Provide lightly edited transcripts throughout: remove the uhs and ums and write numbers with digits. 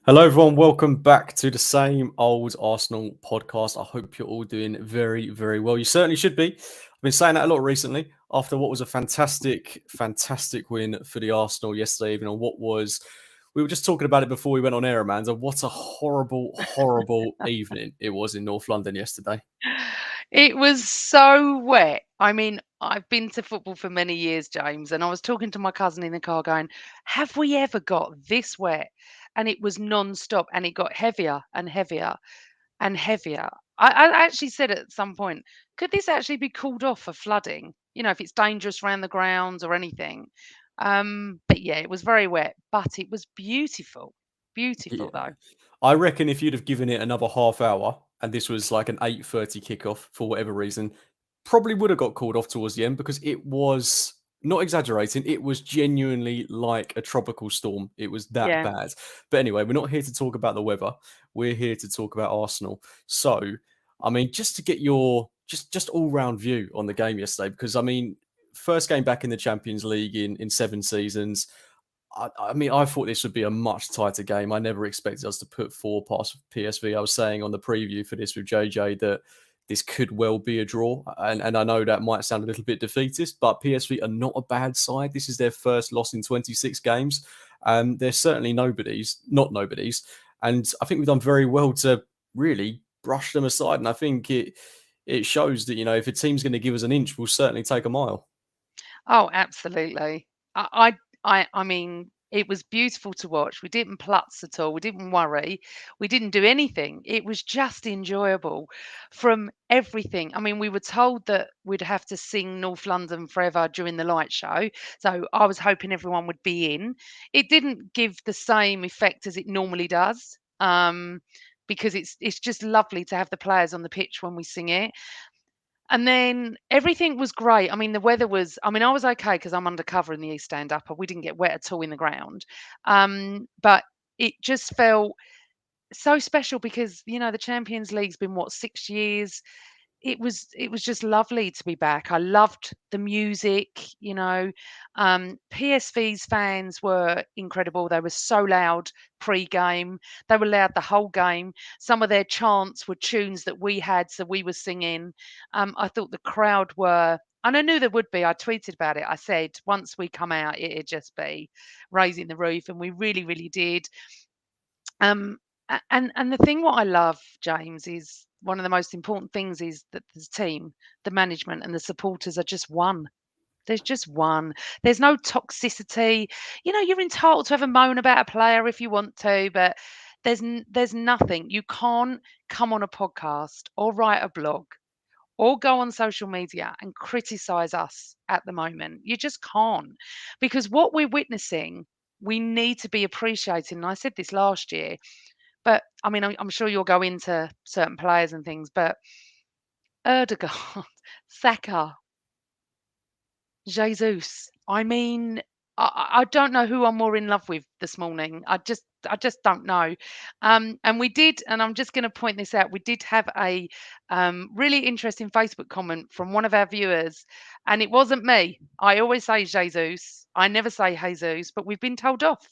Hello, everyone. Welcome back to the same old Arsenal podcast. I hope you're all doing very, very well. You certainly should be. I've been saying that a lot recently after what was a fantastic, fantastic win for the Arsenal yesterday evening. On what was, we were just talking about it before we went on air, Amanda. What a horrible, horrible evening it was in North London yesterday. It was so wet. I mean, I've been to football for many years, James, and I was talking to my cousin in the car going, have we ever got this wet? And it was non-stop and it got heavier and heavier and heavier. I actually said at some point, could this actually be called off for flooding? You know, if it's dangerous around the grounds or anything. But yeah, it was very wet, but it was beautiful. Yeah. Beautiful though. I reckon if you'd have given it another half hour and this was like an 8:30 kickoff for whatever reason, probably would have got called off towards the end because it was not exaggerating. It was genuinely like a tropical storm. It was that Yeah. bad. But anyway, we're not here to talk about the weather. We're here to talk about Arsenal. So, I mean, just to get your just all round view on the game yesterday, because I mean, first game back in the Champions League in 7 seasons. I mean, I thought this would be a much tighter game. I never expected us to put four past PSV. I was saying on the preview for this with JJ that this could well be a draw. And I know that might sound a little bit defeatist, but PSV are not a bad side. This is their first loss in 26 games. They're certainly not nobodies. And I think we've done very well to really brush them aside. And I think it shows that, if a team's going to give us an inch, we'll certainly take a mile. Oh, absolutely. I mean, it was beautiful to watch. We didn't plutz at all. We didn't worry. We didn't do anything. It was just enjoyable from everything. I mean, we were told that we'd have to sing North London Forever during the light show. So I was hoping everyone would be in. It didn't give the same effect as it normally does. Because it's just lovely to have the players on the pitch when we sing it. And then everything was great. I mean, the weather was, I mean, I was okay because I'm undercover in the East Stand Up. We didn't get wet at all in the ground. But it just felt so special because, the Champions League's been what, 6 years? It was just lovely to be back. I loved the music. PSV's fans were incredible. They were so loud pre-game. They were loud the whole game. Some of their chants were tunes that we had, so we were singing. I thought the crowd were, and I knew there would be. I tweeted about it. I said once we come out, it'd just be raising the roof, and we really, really did. And the thing what I love, James, is one of the most important things is that the team, the management, and the supporters are just one. There's just one. There's no toxicity. You're entitled to have a moan about a player if you want to, but there's nothing. You can't come on a podcast or write a blog or go on social media and criticize us at the moment. You just can't, because what we're witnessing, we need to be appreciating. And I said this last year, but I mean, I'm sure you'll go into certain players and things, but Erdegaard, Saka, Jesus. I mean, I don't know who I'm more in love with this morning. I just don't know. And we did, and I'm just going to point this out. We did have a really interesting Facebook comment from one of our viewers, and it wasn't me. I always say Jesus. I never say Jesus, but we've been told off.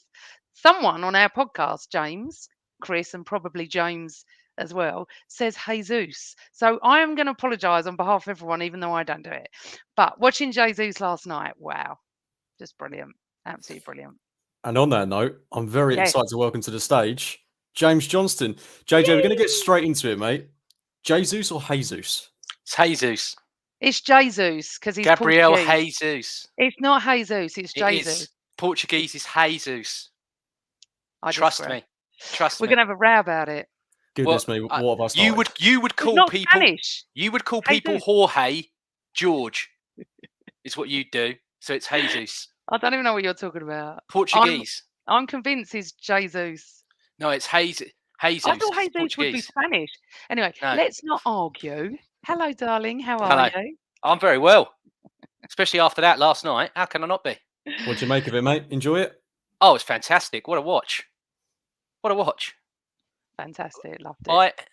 Someone on our podcast, James, Chris, and probably James as well, says Jesus. So I am going to apologise on behalf of everyone, even though I don't do it. But watching Jesus last night, wow, just brilliant. Absolutely brilliant. And on that note, I'm very Yes. excited to welcome to the stage James Johnston. JJ, we're going to get Yay! straight into it, mate. Jesus or Jesus? It's Jesus. It's Jesus because he's Gabriel Portuguese. Jesus. It's not Jesus, it's It Jesus. is. Portuguese is Jesus. I Trust disagree. me. Trust We're me. going to have a row about it. Goodness me, what have I started? You would It's call not people Spanish. you would call people Jesus. Jorge George. Is what you do. So it's Jesus. I don't even know what you're talking about. Portuguese. I'm convinced it's Jesus. No, it's Jesus. I thought It's Jesus would be Portuguese. Spanish. Anyway, No. let's not argue. Hello, darling. How are Hello. you? I'm very well. Especially after that last night. How can I not be? What do you make of it, mate? Enjoy it? Oh, it's fantastic. What a watch. What a watch. Fantastic. Loved it.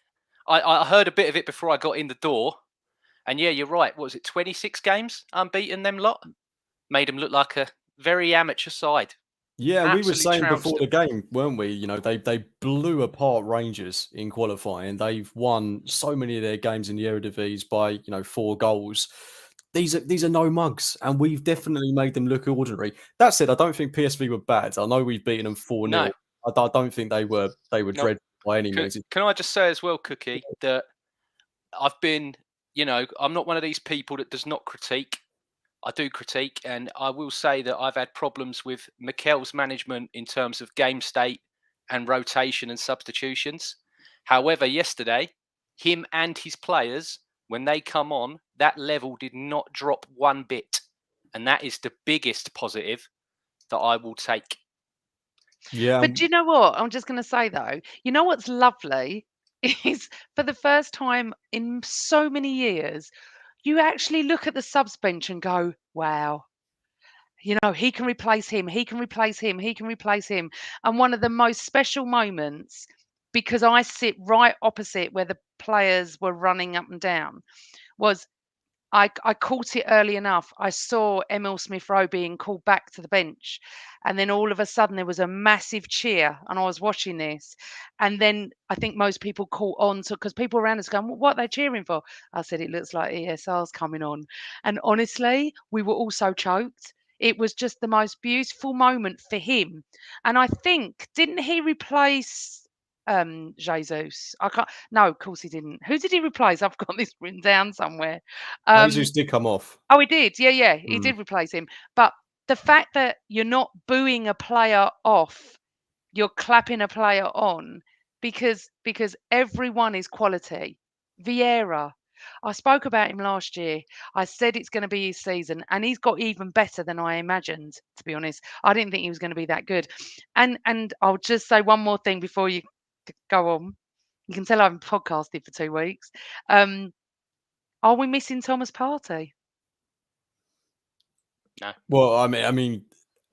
I heard a bit of it before I got in the door. And yeah, you're right. What was it, 26 games unbeaten, them lot? Made them look like a very amateur side. Yeah, and we were Absolutely saying before trounced the them. game, weren't we? You know, they blew apart Rangers in qualifying. They've won so many of their games in the Eredivisie by 4 goals. These are no mugs, and we've definitely made them look ordinary. That said, I don't think PSV were bad. I know we've beaten them 4-0. No, I don't think they were no. dreadful by any Can, means. can I just say as well, Cookie, that I've been, I'm not one of these people that does not critique. I do critique, and I will say that I've had problems with Mikel's management in terms of game state and rotation and substitutions. However, yesterday, him and his players, when they come on, that level did not drop one bit. And that is the biggest positive that I will take. Yeah, But do you know what? I'm just going to say though, you know what's lovely is for the first time in so many years, you actually look at the subs bench and go, wow, he can replace him, he can replace him, he can replace him. And one of the most special moments, because I sit right opposite where the players were running up and down, was I caught it early enough. I saw Emil Smith Rowe being called back to the bench. And then all of a sudden there was a massive cheer. And I was watching this. And then I think most people caught on to because people around us going, what are they cheering for? I said, it looks like ESR's coming on. And honestly, we were all so choked. It was just the most beautiful moment for him. And I think, didn't he replace Jesus? I can't no, of course he didn't. Who did he replace? I've got this written down somewhere. Jesus did come off. Oh, he did. Yeah, he Mm. did replace him. But the fact that you're not booing a player off, you're clapping a player on because everyone is quality. Vieira, I spoke about him last year. I said it's going to be his season, and he's got even better than I imagined. To be honest, I didn't think he was going to be that good. And I'll just say one more thing before you go on. You can tell I haven't podcasted for 2 weeks. Are we missing Thomas Partey? No. Well, I mean,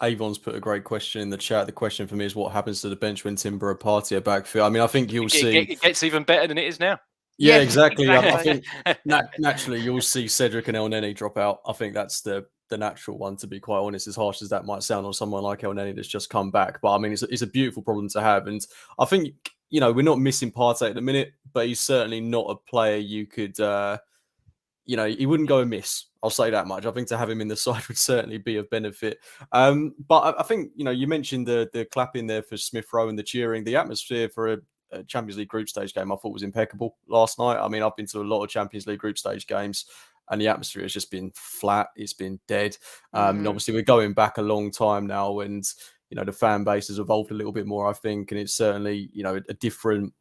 Avon's put a great question in the chat. The question for me is what happens to the bench when Timber and Party are back? I mean, I think you'll see. It gets even better than it is now. Yeah, Yes, exactly. I exactly. think naturally you'll see Cedric and El Neni drop out. I think that's the natural one, to be quite honest, as harsh as that might sound on someone like El Neni that's just come back. But I mean, it's a beautiful problem to have. And I think, we're not missing Partey at the minute, but he's certainly not a player you could, he wouldn't go amiss. I'll say that much. I think to have him in the side would certainly be of benefit. But I think, you mentioned the clapping there for Smith Rowe and the cheering. The atmosphere for a Champions League group stage game I thought was impeccable last night. I mean, I've been to a lot of Champions League group stage games and the atmosphere has just been flat. It's been dead. And obviously we're going back a long time now and, the fan base has evolved a little bit more, I think. And it's certainly, a different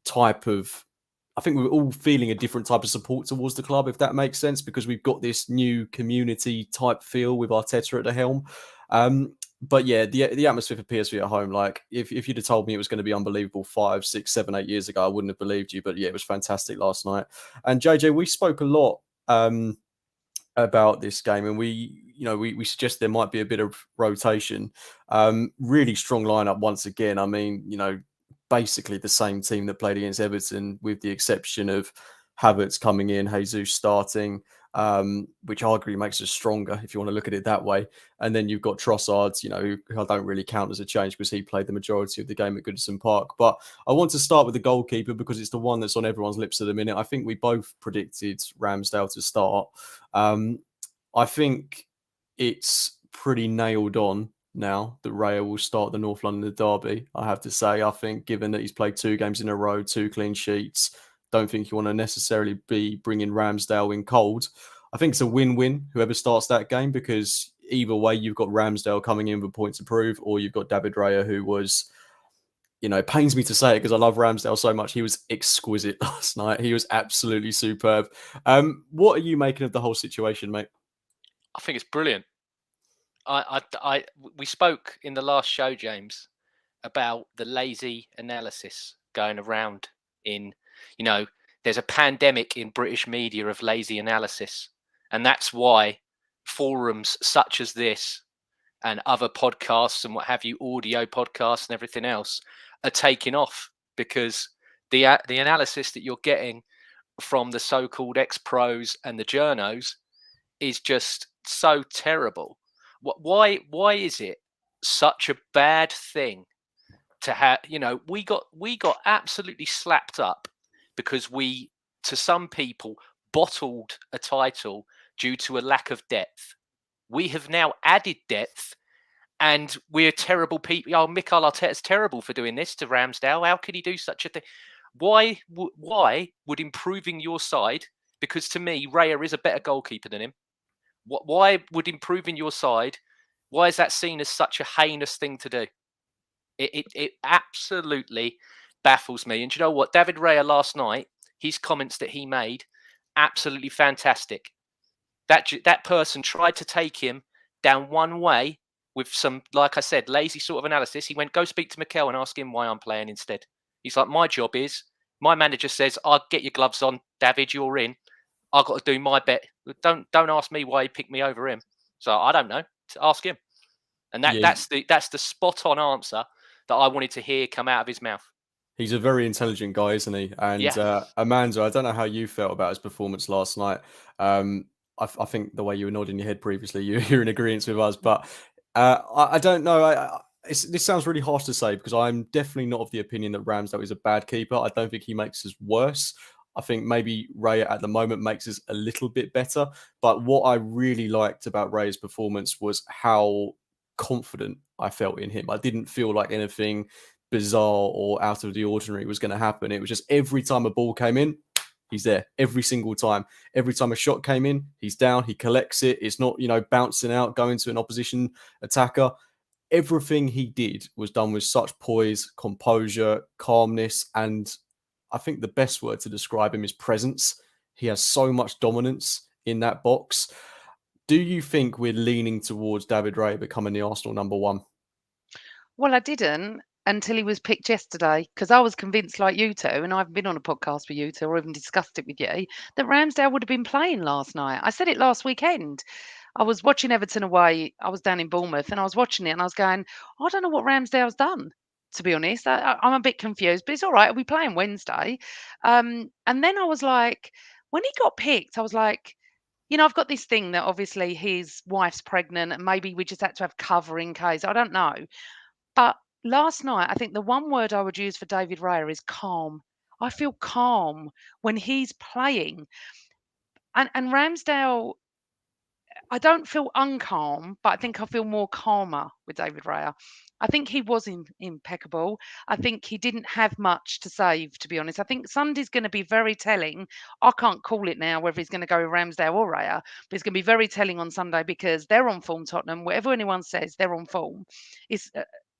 type of, I think we're all feeling a different type of support towards the club, if that makes sense, because we've got this new community type feel with Arteta at the helm. But yeah, the atmosphere for PSV at home, like if you'd have told me it was going to be unbelievable 5, 6, 7, 8 years ago, I wouldn't have believed you. But yeah, it was fantastic last night. And JJ, we spoke a lot about this game, and we suggest there might be a bit of rotation. Really strong lineup once again. I mean, basically the same team that played against Everton, with the exception of Havertz coming in, Jesus starting, which arguably makes us stronger if you want to look at it that way. And then you've got Trossard, who I don't really count as a change because he played the majority of the game at Goodison Park. But I want to start with the goalkeeper because it's the one that's on everyone's lips at the minute. I think we both predicted Ramsdale to start. I think it's pretty nailed on now that Raya will start the North London derby. I have to say, I think given that he's played 2 games in a row, 2 clean sheets, don't think you want to necessarily be bringing Ramsdale in cold. I think it's a win-win, whoever starts that game, because either way, you've got Ramsdale coming in with points to prove, or you've got David Raya, who was, it pains me to say it because I love Ramsdale so much. He was exquisite last night. He was absolutely superb. What are you making of the whole situation, mate? I think it's brilliant. We spoke in the last show, James, about the lazy analysis going around in, there's a pandemic in British media of lazy analysis. And that's why forums such as this and other podcasts and what have you, audio podcasts and everything else are taking off, because the analysis that you're getting from the so-called ex-pros and the journos is just so terrible. Why is it such a bad thing to have. You know, we got absolutely slapped up because we, to some people, bottled a title due to a lack of depth. We have now added depth, and we're terrible people. Oh, Mikel Arteta's terrible for doing this to Ramsdale. How could he do such a thing? Why would improving your side, because to me, Raya is a better goalkeeper than him. Why would improving your side, why is that seen as such a heinous thing to do? It absolutely baffles me. And you know what? David Raya last night, his comments that he made, absolutely fantastic. That person tried to take him down one way with some, like I said, lazy sort of analysis. He went, go speak to Mikel and ask him why I'm playing instead. He's like, my job is, my manager says, I'll get your gloves on, David, you're in. I've got to do my bit. Don't ask me why he picked me over him. So I don't know. Ask him. And that's the spot on answer that I wanted to hear come out of his mouth. He's a very intelligent guy, isn't he? And Amanda, I don't know how you felt about his performance last night. I think the way you were nodding your head previously, you're in agreement with us. But I don't know. This sounds really harsh to say, because I'm definitely not of the opinion that Ramsdale is a bad keeper. I don't think he makes us worse. I think maybe Raya at the moment makes us a little bit better. But what I really liked about Raya's performance was how confident I felt in him. I didn't feel like anything bizarre or out of the ordinary was going to happen. It was just every time a ball came in, he's there. Every single time. Every time a shot came in, he's down, he collects it. It's not, bouncing out, going to an opposition attacker. Everything he did was done with such poise, composure, calmness, and I think the best word to describe him is presence. He has so much dominance in that box. Do you think we're leaning towards David Raya becoming the Arsenal number one? Well, I didn't until he was picked yesterday, because I was convinced, like you two, and I've been on a podcast with you two or even discussed it with you, that Ramsdale would have been playing last night. I said it last weekend. I was watching Everton away. I was down in Bournemouth and I was watching it and I was going, I don't know what Ramsdale's done, to be honest. I'm a bit confused, but it's all right. We're playing Wednesday. And then I was like, when he got picked, I was like, I've got this thing that obviously his wife's pregnant and maybe we just had to have cover in case. I don't know. But last night, I think the one word I would use for David Raya is calm. I feel calm when he's playing. And Ramsdale, I don't feel uncalm, but I think I feel more calmer with David Raya. I think he was impeccable. I think he didn't have much to save, to be honest. I think Sunday's going to be very telling. I can't call it now whether he's going to go with Ramsdale or Raya, but it's going to be very telling on Sunday because they're on form, Tottenham. Whatever anyone says, they're on form.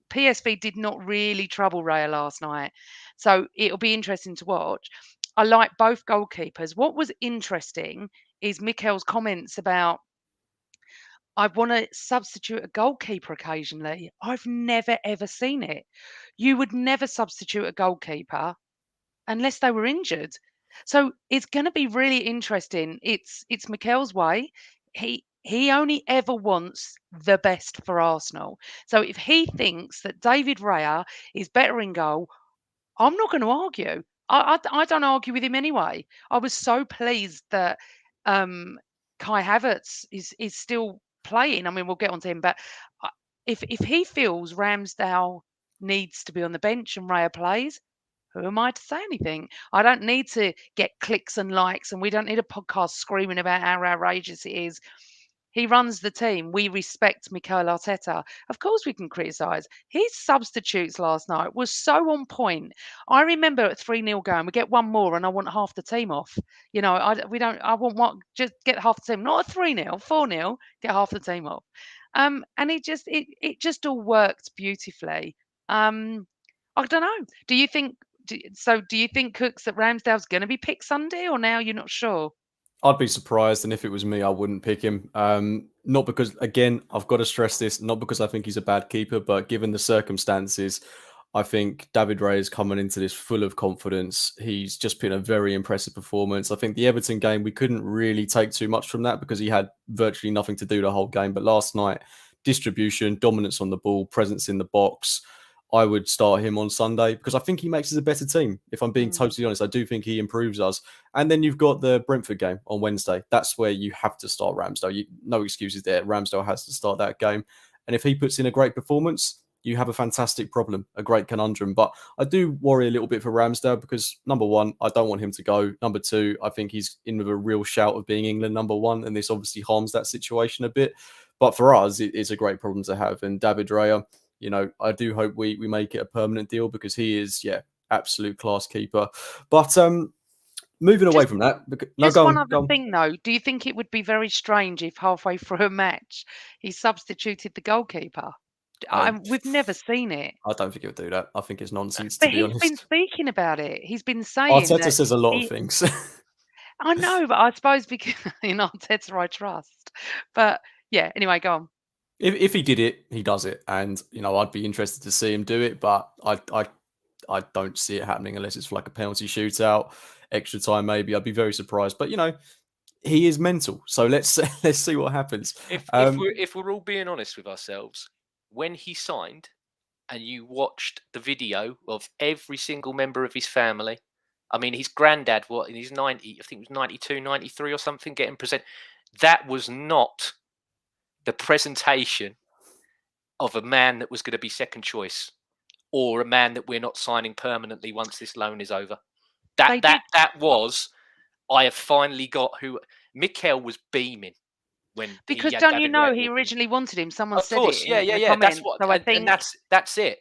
PSV did not really trouble Raya last night. So it'll be interesting to watch. I like both goalkeepers. What was interesting is Mikel's comments about, I want to substitute a goalkeeper occasionally. I've never ever seen it. You would never substitute a goalkeeper unless they were injured. So it's going to be really interesting. It's Mikel's way. He only ever wants the best for Arsenal. So if he thinks that David Raya is better in goal, I'm not going to argue. I don't argue with him anyway. I was so pleased that Kai Havertz is still playing. I mean, we'll get on to him, but if he feels Ramsdale needs to be on the bench and Raya plays, who am I to say anything? I don't need to get clicks and likes, and we don't need a podcast screaming about how outrageous it is. He runs the team. We respect Mikel Arteta. Of course, we can criticise. His substitutes last night was so on point. I remember at 3-0 going, we get one more, and I want half the team off. I want what? Just get half the team, not a 3-0, 4-0, get half the team off. And it just all worked beautifully. I don't know. Do you think Cooks that Ramsdale's going to be picked Sunday, or now you're not sure? I'd be surprised, and if it was me, I wouldn't pick him. Not because, again, I've got to stress this, not because I think he's a bad keeper, but given the circumstances, I think David Raya is coming into this full of confidence. He's just been a very impressive performance. I think the Everton game, we couldn't really take too much from that because he had virtually nothing to do the whole game. But last night, distribution, dominance on the ball, presence in the box, I would start him on Sunday because I think he makes us a better team. If I'm being totally honest, I do think he improves us. And then you've got the Brentford game on Wednesday. That's where you have to start Ramsdale. No excuses there. Ramsdale has to start that game. And if he puts in a great performance, you have a fantastic problem, a great conundrum. But I do worry a little bit for Ramsdale because, number one, I don't want him to go. Number two, I think he's in with a real shout of being England number one, and this obviously harms that situation a bit. But for us, it's a great problem to have. And David Raya, I do hope we make it a permanent deal because he is, absolute class keeper. But moving away from that, just one other thing though. Do you think it would be very strange if halfway through a match he substituted the goalkeeper? We've never seen it. I don't think he'll do that. I think it's nonsense, But to be honest. he's been speaking about it. He's been saying Arteta that says a lot of things. I know, but I suppose because in Arteta I trust. But yeah, anyway, go on. If he did it, he does it, and I'd be interested to see him do it. But I don't see it happening unless it's for like a penalty shootout, extra time maybe. I'd be very surprised. But he is mental, so let's see what happens. If we're all being honest with ourselves, when he signed, and you watched the video of every single member of his family, I mean, his granddad, in his 90, I think it was 92, 93 or something, getting present. That was not the presentation of a man that was going to be second choice, or a man that we're not signing permanently once this loan is over. That was, I have finally got who. Mikel was beaming when because don't you know he originally wanted him? Someone said it. Yeah. That's what, so and that's it.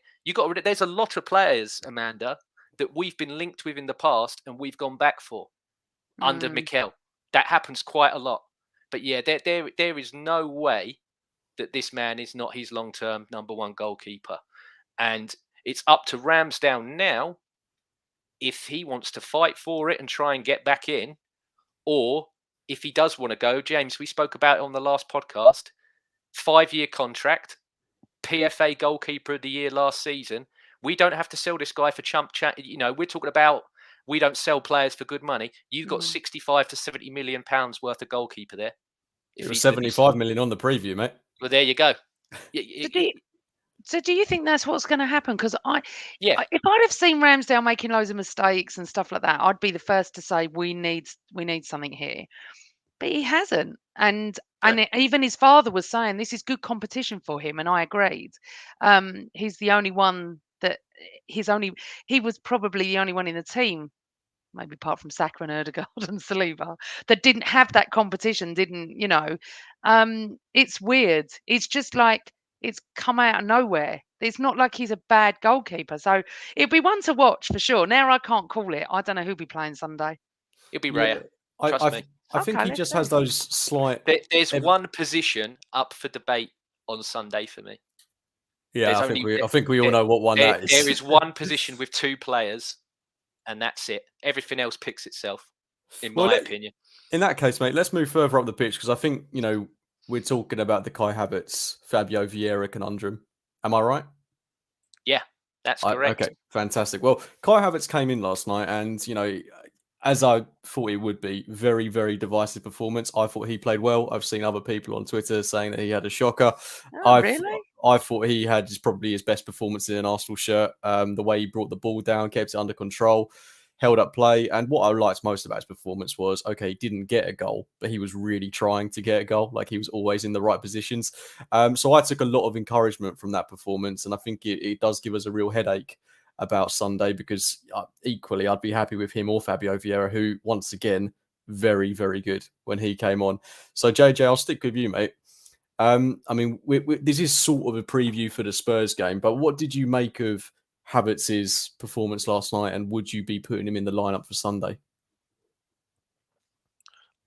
There's a lot of players, Amanda, that we've been linked with in the past and we've gone back for under Mikel. That happens quite a lot. But yeah, there is no way that this man is not his long-term number one goalkeeper. And it's up to Ramsdale now if he wants to fight for it and try and get back in, or if he does want to go. James, we spoke about it on the last podcast, 5-year contract, PFA goalkeeper of the year last season. We don't have to sell this guy for chump chat. We're talking about we don't sell players for good money. You've got 65 to 70 million pounds worth of goalkeeper there. It was 75 million on the preview, mate. Well, there you go. So do you think that's what's going to happen? Because if I'd have seen Ramsdale making loads of mistakes and stuff like that, I'd be the first to say we need something here. But he hasn't, and even his father was saying this is good competition for him, and I agreed. He's the only one that he was probably the only one in the team, maybe apart from Saka and Ødegaard and Saliba, that didn't have that competition. It's weird. It's just like it's come out of nowhere. It's not like he's a bad goalkeeper, so it'll be one to watch for sure. Now I can't call it. I don't know who'll be playing Sunday. It'll be Raya. Trust me. I think he just has those slight. There's one position up for debate on Sunday for me. Yeah, I think we all know what one that is. There is one position with 2 players, and that's it. Everything else picks itself, in my opinion. In that case, mate, let's move further up the pitch because I think we're talking about the Kai Havertz, Fabio Vieira conundrum. Am I right? Yeah, that's correct. Okay, fantastic. Well, Kai Havertz came in last night, and as I thought it would be, very, very divisive performance. I thought he played well. I've seen other people on Twitter saying that he had a shocker. Really? I thought he had probably his best performance in an Arsenal shirt. The way he brought the ball down, kept it under control, held up play. And what I liked most about his performance was, okay, he didn't get a goal, but he was really trying to get a goal. Like he was always in the right positions. So I took a lot of encouragement from that performance. And I think it does give us a real headache about Sunday because equally I'd be happy with him or Fabio Vieira, who once again, very, very good when he came on. So JJ, I'll stick with you, mate. I mean, this is sort of a preview for the Spurs game, but what did you make of Havertz's performance last night, and would you be putting him in the lineup for Sunday?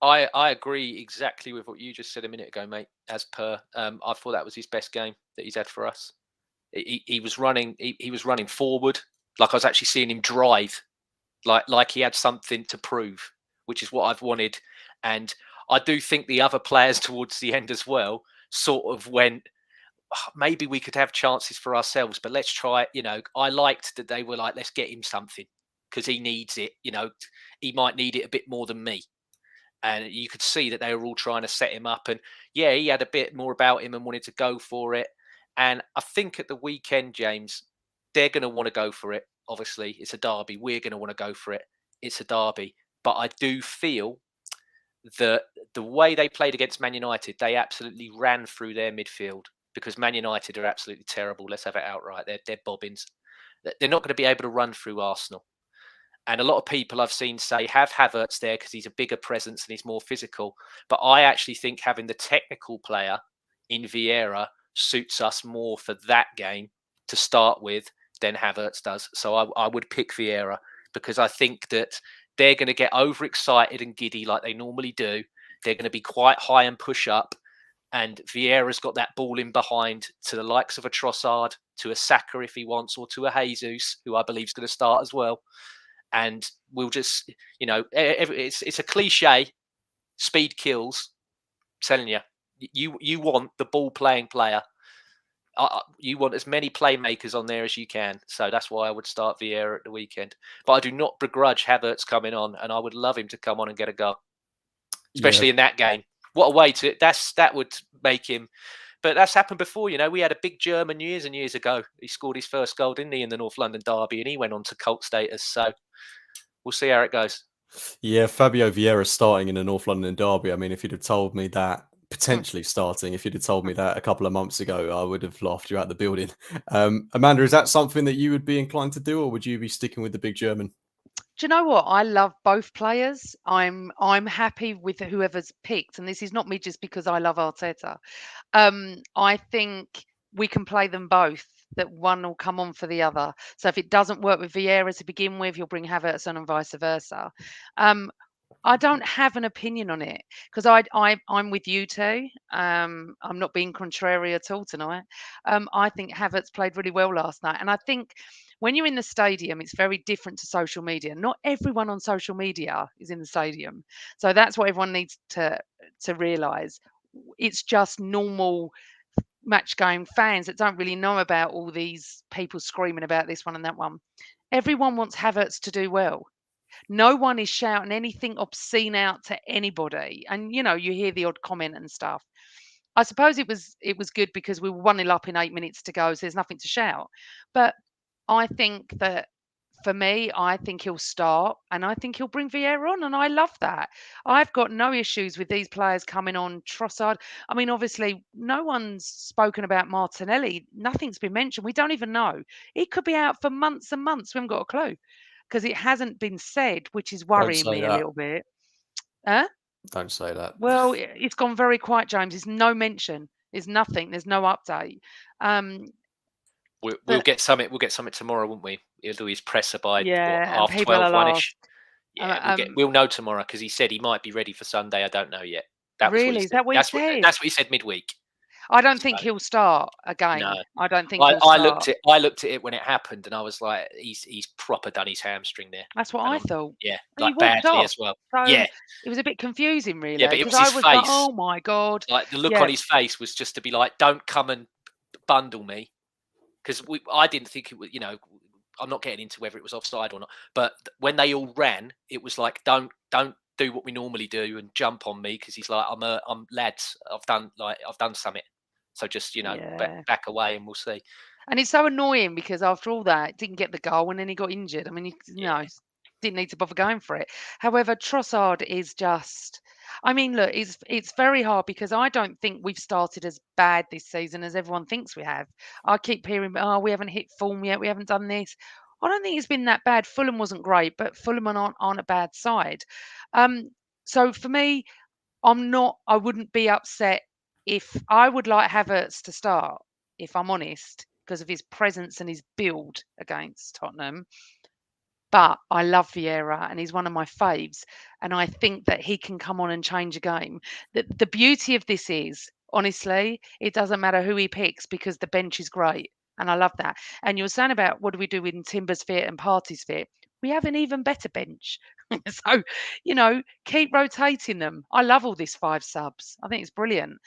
I agree exactly with what you just said a minute ago, mate. As per, I thought that was his best game that he's had for us. He was running. He was running forward, like I was actually seeing him drive, like he had something to prove, which is what I've wanted. And I do think the other players towards the end as well sort of went, maybe we could have chances for ourselves, but let's try it. I liked that they were like, let's get him something because he needs it. He might need it a bit more than me. And you could see that they were all trying to set him up. And yeah, he had a bit more about him and wanted to go for it. And I think at the weekend, James, they're going to want to go for it. Obviously, it's a derby. We're going to want to go for it. It's a derby. But I do feel that the way they played against Man United, they absolutely ran through their midfield. because Man United are absolutely terrible. Let's have it outright. They're bobbins. They're not going to be able to run through Arsenal. And a lot of people I've seen say have Havertz there because he's a bigger presence and he's more physical. But I actually think having the technical player in Vieira suits us more for that game to start with than Havertz does. So I would pick Vieira because I think that they're going to get overexcited and giddy like they normally do. They're going to be quite high and push up. And Vieira's got that ball in behind to the likes of a Trossard, to a Saka if he wants, or to a Jesus, who I believe is going to start as well. And we'll just, it's a cliche. Speed kills. I'm telling you, you want the ball playing player. You want as many playmakers on there as you can. So that's why I would start Vieira at the weekend. But I do not begrudge Havertz coming on, and I would love him to come on and get a goal, especially in that game. What a way to that would make him. But that's happened before, We had a big German years and years ago. He scored his first goal, didn't he, in the North London derby, and he went on to cult status. So we'll see how it goes. Yeah, Fabio Vieira starting in the North London derby. I mean, if you'd have told me that, potentially starting, if you'd have told me that a couple of months ago, I would have laughed you out the building. Amanda, is that something that you would be inclined to do, or would you be sticking with the big German? Do you know what? I love both players. I'm happy with whoever's picked, and this is not me just because I love Arteta. I think we can play them both. That one will come on for the other. So if it doesn't work with Vieira to begin with, you'll bring Havertz on and vice versa. I don't have an opinion on it because I'm with you too. I'm not being contrary at all tonight. I think Havertz played really well last night, and I think when you're in the stadium, it's very different to social media. Not everyone on social media is in the stadium, so that's what everyone needs to realise. It's just normal match game fans that don't really know about all these people screaming about this one and that one. Everyone wants Havertz to do well. No one is shouting anything obscene out to anybody. And you hear the odd comment and stuff. I suppose it was good because we were 1-0 up in 8 minutes to go, so there's nothing to shout. But I think that for me, I think he'll start and I think he'll bring Vieira on, and I love that. I've got no issues with these players coming on. Trossard, I mean, obviously, no one's spoken about Martinelli. Nothing's been mentioned. We don't even know. He could be out for months and months. We haven't got a clue because it hasn't been said, which is worrying me a little bit. Huh? Don't say that. Well, it's gone very quiet, James. There's no mention. There's nothing. There's no update. We'll get something. We'll get something tomorrow, won't we? He'll do his presser by half 12, 1-ish. Yeah, we'll know tomorrow because he said he might be ready for Sunday. I don't know yet. Really? Is that what he said? That's what he said midweek. I don't think he'll start again. No, I don't think I looked at it when it happened, and I was like, he's proper done his hamstring there. That's what I thought. Yeah, like badly as well. So yeah, it was a bit confusing, really. Yeah, but it was I his was face. like, oh my god! Like the look on his face was just to be like, don't come and bundle me, because I didn't think it was. I'm not getting into whether it was offside or not, but when they all ran, it was like, don't do what we normally do and jump on me, because he's like, I'm lads, I've done something. So just, back away and we'll see. And it's so annoying because after all that, didn't get the goal and then he got injured. I mean, didn't need to bother going for it. However, Trossard is just, I mean, look, it's very hard because I don't think we've started as bad this season as everyone thinks we have. I keep hearing, we haven't hit form yet. We haven't done this. I don't think it's been that bad. Fulham wasn't great, but Fulham aren't a bad side. So for me, I wouldn't be upset if I would like Havertz to start, if I'm honest, because of his presence and his build against Tottenham. But I love Vieira and he's one of my faves. And I think that he can come on and change a game. The beauty of this is, honestly, it doesn't matter who he picks because the bench is great. And I love that. And you were saying about what do we do in Timber's fit and Partey's fit? We have an even better bench. So, keep rotating them. I love all these 5 subs. I think it's brilliant.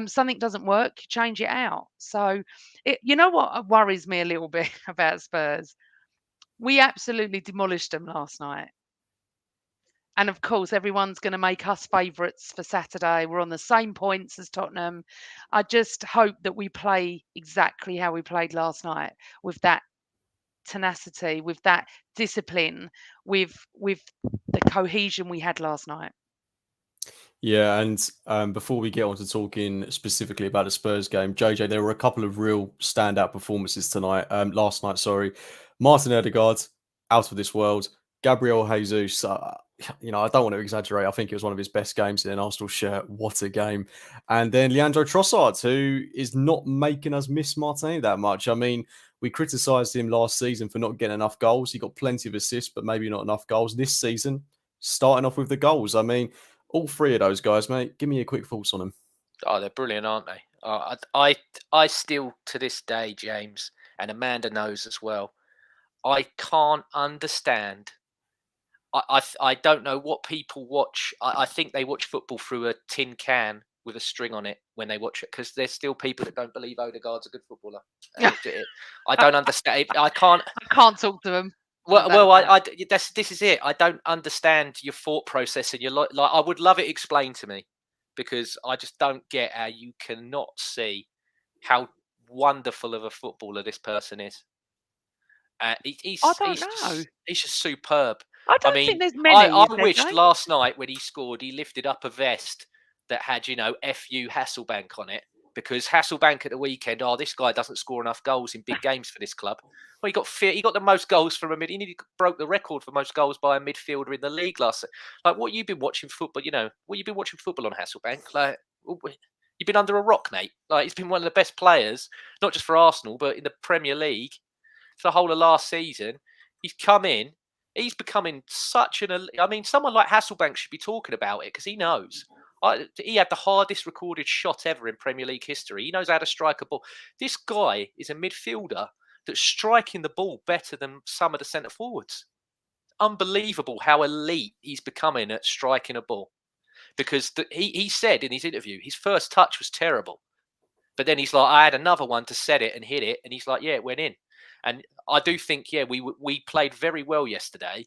Something doesn't work, you change it out. So, what worries me a little bit about Spurs? We absolutely demolished them last night. And of course, everyone's going to make us favourites for Saturday. We're on the same points as Tottenham. I just hope that we play exactly how we played last night, with that tenacity, with that discipline, with the cohesion we had last night. Yeah, and before we get on to talking specifically about the Spurs game, JJ, there were a couple of real standout performances tonight. Last night, sorry. Martin Odegaard, out of this world. Gabriel Jesus, I don't want to exaggerate. I think it was one of his best games in an Arsenal shirt. What a game! And then Leandro Trossard, who is not making us miss Martinelli that much. I mean, we criticised him last season for not getting enough goals. He got plenty of assists, but maybe not enough goals. This season, starting off with the goals. I mean, all three of those guys, mate. Give me your quick thoughts on them. Oh, they're brilliant, aren't they? I still, to this day, James, and Amanda knows as well, I can't understand. I don't know what people watch. I think they watch football through a tin can with a string on it when they watch it, because there's still people that don't believe Odegaard's a good footballer. I don't understand. I can't talk to them. This is it. I don't understand your thought process and your like. I would love it explained to me, because I just don't get how you cannot see how wonderful of a footballer this person is. He's just superb. I don't think there's many. I wished last night when he scored, he lifted up a vest that had, "F.U. Hasselbank" on it, because Hasselbank at the weekend, this guy doesn't score enough goals in big games for this club. Well, he got the most goals from a mid. He broke the record for most goals by a midfielder in the league last. Like, what you've been watching football, what you've been watching football on Hasselbank, like, you've been under a rock, mate. Like, he's been one of the best players, not just for Arsenal, but in the Premier League for the whole of last season. He's come in. He's becoming such an. I mean, someone like Hasselbank should be talking about it, because he knows. He had the hardest recorded shot ever in Premier League history. He knows how to strike a ball. This guy is a midfielder that's striking the ball better than some of the centre forwards. Unbelievable how elite he's becoming at striking a ball. Because he said in his interview, his first touch was terrible. But then he's like, I had another one to set it and hit it. And he's like, yeah, it went in. And I do think, we played very well yesterday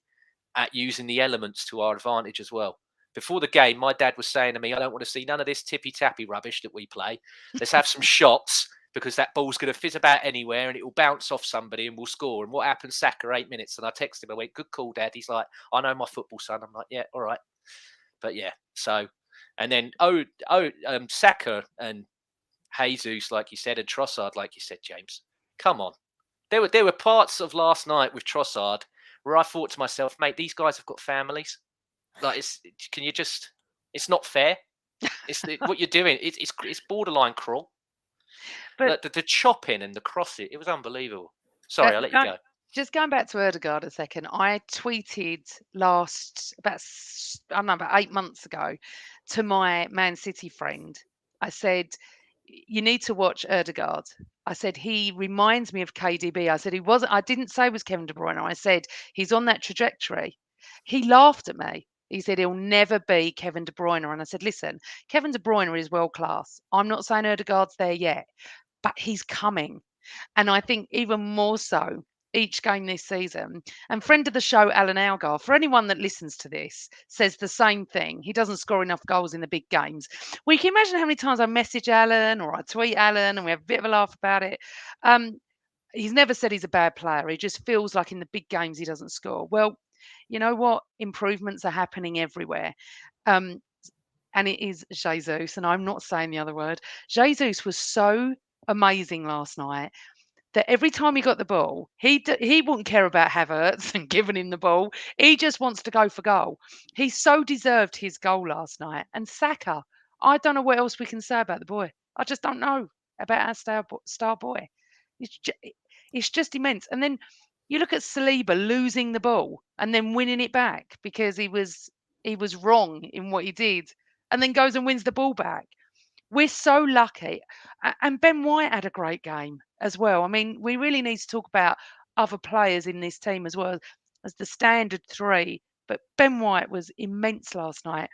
at using the elements to our advantage as well. Before the game, my dad was saying to me, I don't want to see none of this tippy-tappy rubbish that we play. Let's have some shots, because that ball's going to fizz about anywhere and it will bounce off somebody and we'll score. And what happened, Saka, 8 minutes? And I texted him, I went, good call, Dad. He's like, I know my football, son. I'm like, yeah, all right. But yeah, so, and then, Saka and Jesus, like you said, and Trossard, like you said, James, come on. There were parts of last night with Trossard where I thought to myself, mate, these guys have got families. Like, it's not fair. What you're doing. It's borderline cruel. But the chopping and the crossing, it was unbelievable. Sorry, I'll let you go. Just going back to Odegaard a second, I tweeted about 8 months ago to my Man City friend. I said, you need to watch Odegaard. I said, he reminds me of KDB. I said, I didn't say he was Kevin De Bruyne. I said, he's on that trajectory. He laughed at me. He said, he'll never be Kevin De Bruyne. And I said, listen, Kevin De Bruyne is world class. I'm not saying Odegaard's there yet, but he's coming. And I think even more so each game this season. And friend of the show, Alan Algar, for anyone that listens to this, says the same thing. He doesn't score enough goals in the big games. Well, you can imagine how many times I message Alan or I tweet Alan and we have a bit of a laugh about it. He's never said he's a bad player. He just feels like in the big games he doesn't score. Well, you know what? Improvements are happening everywhere. And it is Jesus, and I'm not saying the other word. Jesus was so amazing last night that every time he got the ball, he wouldn't care about Havertz and giving him the ball. He just wants to go for goal. He so deserved his goal last night. And Saka, I don't know what else we can say about the boy. I just don't know about our star boy. It's just immense. And then you look at Saliba losing the ball and then winning it back because he was wrong in what he did, and then goes and wins the ball back. We're so lucky. And Ben White had a great game as well. I mean, we really need to talk about other players in this team as well as the standard three. But Ben White was immense last night.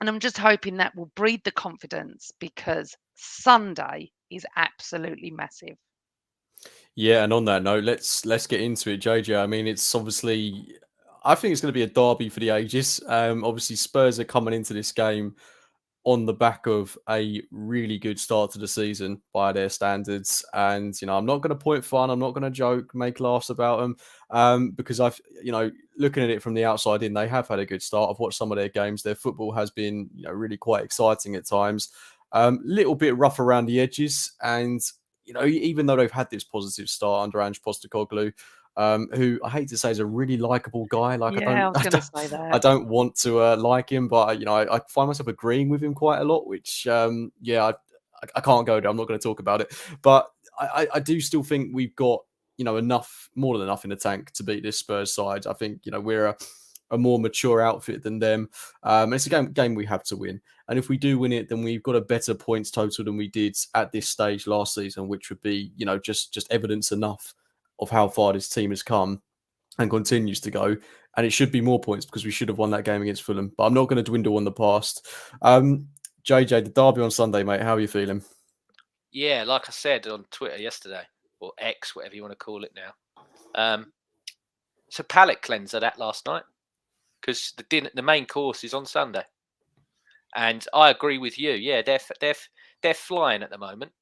And I'm just hoping that will breed the confidence, because Sunday is absolutely massive. Yeah, and on that note, let's get into it, JJ. I mean, it's obviously, I think it's going to be a derby for the ages. Obviously, Spurs are coming into this game on the back of a really good start to the season by their standards. And, I'm not going to point fun. I'm not going to joke, make laughs about them because looking at it from the outside in, they have had a good start. I've watched some of their games. Their football has been, really quite exciting at times. Little bit rough around the edges. And, even though they've had this positive start under Ange Postecoglou, who I hate to say is a really likable guy. Like Yeah, I was going to say I that. don't want to like him, but I find myself agreeing with him quite a lot. Which I can't go there. I'm not going to talk about it, but I do still think we've got enough, more than enough in the tank to beat this Spurs side. I think we're a more mature outfit than them. It's a game we have to win. And if we do win it, then we've got a better points total than we did at this stage last season, which would be, just evidence enough of how far this team has come and continues to go. And it should be more points because we should have won that game against Fulham. But I'm not going to dwindle on the past. JJ, the derby on Sunday, mate, how are you feeling? Yeah, like I said on Twitter yesterday, or X, whatever you want to call it now. It's a palate cleanser that last night because the main course is on Sunday. And I agree with you. Yeah, they're flying at the moment.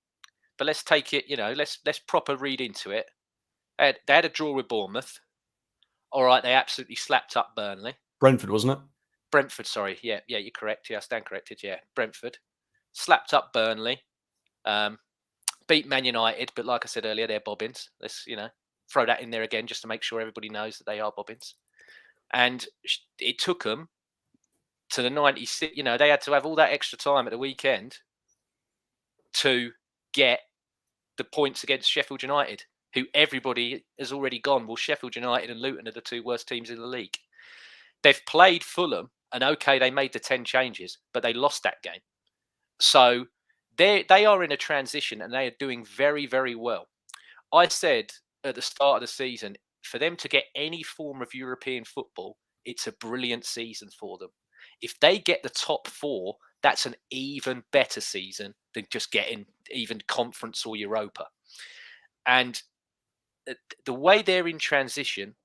But let's take it, let's proper read into it. They had a draw with Bournemouth. All right, they absolutely slapped up Burnley. Brentford, wasn't it? Brentford, sorry. Yeah, you're correct. Yeah, I stand corrected. Yeah, Brentford. Slapped up Burnley. Beat Man United, but like I said earlier, they're bobbins. Let's, throw that in there again just to make sure everybody knows that they are bobbins. And it took them to the 96. They had to have all that extra time at the weekend to get the points against Sheffield United, who everybody has already gone. Well, Sheffield United and Luton are the two worst teams in the league. They've played Fulham, and okay, they made the 10 changes, but they lost that game. So they are in a transition, and they are doing very, very well. I said at the start of the season, for them to get any form of European football, it's a brilliant season for them. If they get the top 4, that's an even better season than just getting even Conference or Europa. And the way they're in transition,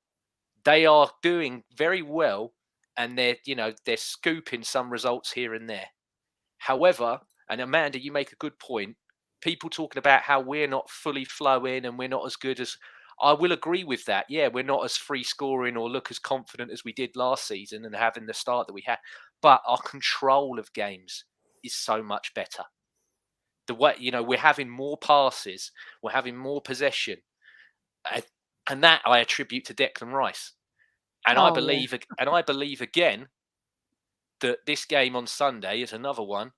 they are doing very well, and they're scooping some results here and there. However, and Amanda, you make a good point. People talking about how we're not fully flowing and we're not as good as. I will agree with that. Yeah, we're not as free scoring or look as confident as we did last season and having the start that we had. But our control of games is so much better. The way, we're having more passes, we're having more possession. And that I attribute to Declan Rice. And I believe again that this game on Sunday is another one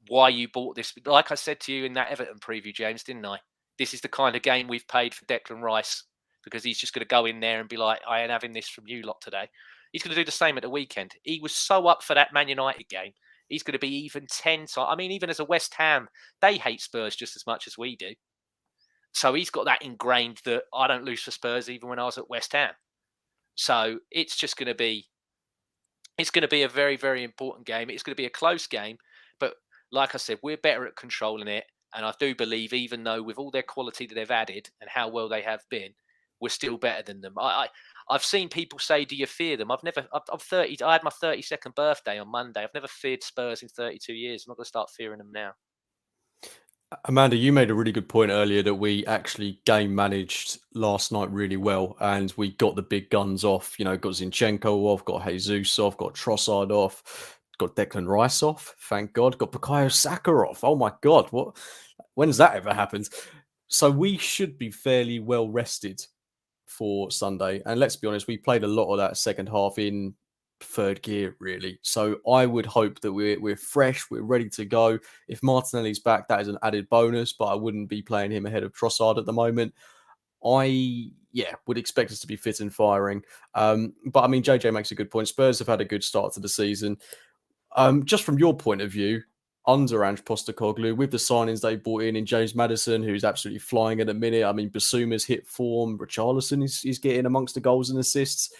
why you bought this. Like I said to you in that Everton preview, James, didn't I? This is the kind of game we've paid for Declan Rice because he's just going to go in there and be like, I ain't having this from you lot today. He's going to do the same at the weekend. He was so up for that Man United game. He's going to be even 10 times. I mean, even as a West Ham, they hate Spurs just as much as we do. So he's got that ingrained that I don't lose for Spurs even when I was at West Ham. So it's just going to be, a very, very important game. It's going to be a close game. But like I said, we're better at controlling it. And I do believe, even though with all their quality that they've added and how well they have been, we're still better than them. I've seen people say, do you fear them? I'm 30. I had my 32nd birthday on Monday. I've never feared Spurs in 32 years. I'm not going to start fearing them now. Amanda, you made a really good point earlier that we actually game managed last night really well, and we got the big guns off. Got Zinchenko off, got Jesus off, got Trossard off, got Declan Rice off. Thank God, got Bukayo Saka off. Oh my God, what? When's that ever happened? So we should be fairly well rested for Sunday, and let's be honest, we played a lot of that second half in third gear, really. So I would hope that we're fresh, we're ready to go. If Martinelli's back, that is an added bonus, but I wouldn't be playing him ahead of Trossard at the moment. I would expect us to be fit and firing. But I mean, JJ makes a good point. Spurs have had a good start to the season. Just from your point of view, under Ange Postecoglou, with the signings they brought in James Maddison, who's absolutely flying at the minute. I mean, Basuma's hit form. Richarlison is getting amongst the goals and assists.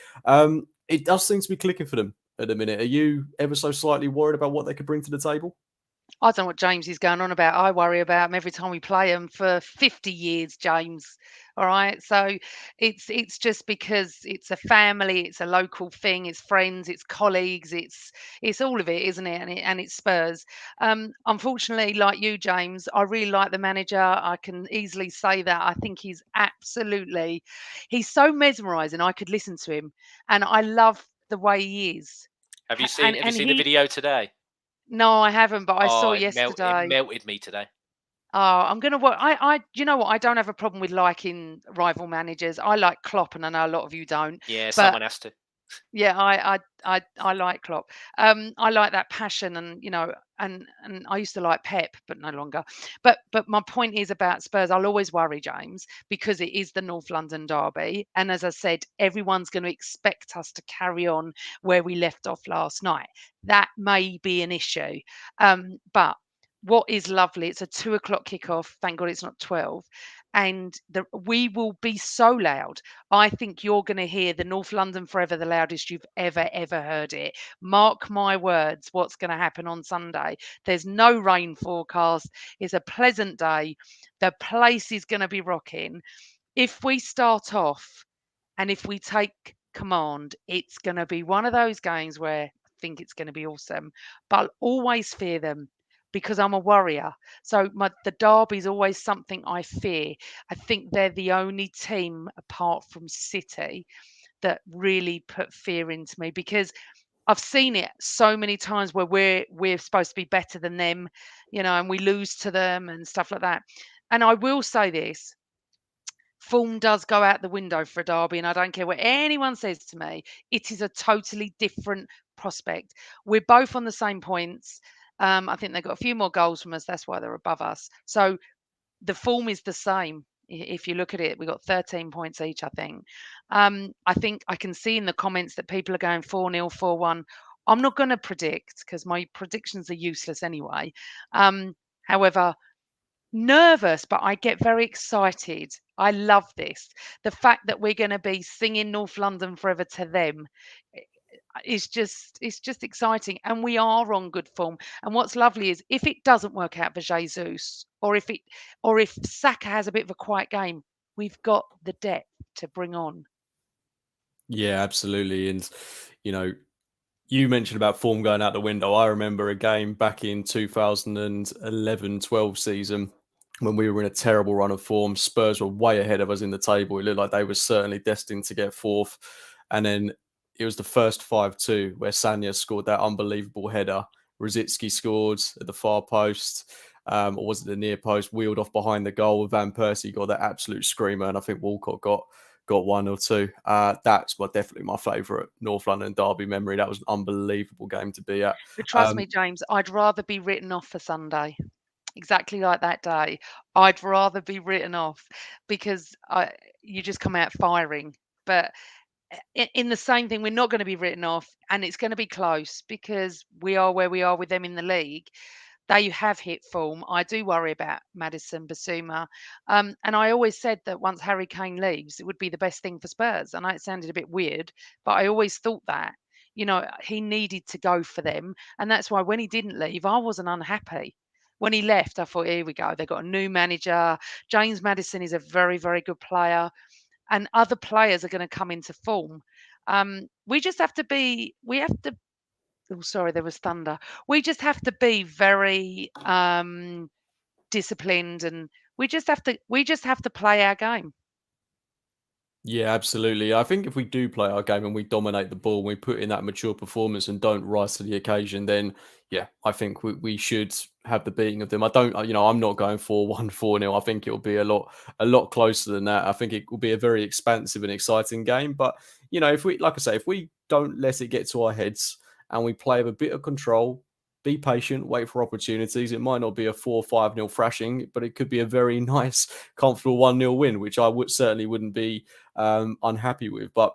It does seem to be clicking for them at the minute. Are you ever so slightly worried about what they could bring to the table? I don't know what James is going on about. I worry about him every time we play him for 50 years, James. All right. So it's just because it's a family, it's a local thing, it's friends, it's colleagues, it's all of it, isn't it? And it's Spurs. Unfortunately, like you, James, I really like the manager. I can easily say that. I think he's so mesmerising. I could listen to him, and I love the way he is. Have you seen the video today? No, I haven't, but I saw It yesterday. melted me today. Oh, I'm gonna work. You know what? I don't have a problem with liking rival managers. I like Klopp, and I know a lot of you don't. Yeah, But someone has to. yeah, I like Klopp. I like that passion, and and I used to like Pep, but no longer. But my point is about Spurs. I'll always worry, James, because it is the North London derby, and as I said, everyone's going to expect us to carry on where we left off last night. That may be an issue, but what is lovely, it's a 2 o'clock kickoff. Thank God it's not 12. And we will be so loud. I think you're going to hear the North London Forever the loudest you've ever heard it. Mark my words, what's going to happen on Sunday. There's no rain forecast. It's a pleasant day. The place is going to be rocking. If we start off and if we take command, it's going to be one of those games where I think it's going to be awesome. But I'll always fear them because I'm a warrior. So the derby is always something I fear. I think they're the only team apart from City that really put fear into me, because I've seen it so many times where we're supposed to be better than them, and we lose to them and stuff like that. And I will say this, form does go out the window for a derby, and I don't care what anyone says to me. It is a totally different prospect. We're both on the same points. I think they've got a few more goals from us. That's why they're above us. So the form is the same. If you look at it, we've got 13 points each, I think. I think I can see in the comments that people are going 4-0, 4-1. I'm not going to predict because my predictions are useless anyway. However, nervous, but I get very excited. I love this. The fact that we're going to be singing North London Forever to them is just exciting, and we are on good form. And what's lovely is if it doesn't work out for Jesus, or if Saka has a bit of a quiet game, we've got the depth to bring on. Yeah, absolutely. And you mentioned about form going out the window. I remember a game back in 2011-12 season when we were in a terrible run of form. Spurs were way ahead of us in the table. It looked like they were certainly destined to get fourth. And then it was the first 5-2 where Sanya scored that unbelievable header. Rosicki scored at the far post, or was it the near post, wheeled off behind the goal. Van Persie got that absolute screamer, and I think Walcott got one or two. That's definitely my favourite North London derby memory. That was an unbelievable game to be at. But trust me, James, I'd rather be written off for Sunday. Exactly like that day. I'd rather be written off because you just come out firing. But in the same thing, we're not going to be written off, and it's going to be close because we are where we are with them in the league. They have hit form. I do worry about Maddison, Basuma. And I always said that once Harry Kane leaves, it would be the best thing for Spurs. I know it sounded a bit weird, but I always thought that. He needed to go for them. And that's why when he didn't leave, I wasn't unhappy. When he left, I thought, here we go. They've got a new manager. James Maddison is a very, very good player. And other players are going to come into form. We just have to be, oh, sorry, there was thunder. We just have to be very disciplined, and we just have to play our game. Yeah, absolutely. I think if we do play our game and we dominate the ball, we put in that mature performance and don't rise to the occasion, then yeah, I think we should have the beating of them. I'm not going 4-1, 4-0. I think it will be a lot closer than that. I think it will be a very expansive and exciting game. But if we don't let it get to our heads and we play with a bit of control, be patient, wait for opportunities. It might not be a 4-5-0 thrashing, but it could be a very nice, comfortable 1-0 win, which I certainly wouldn't be unhappy with. But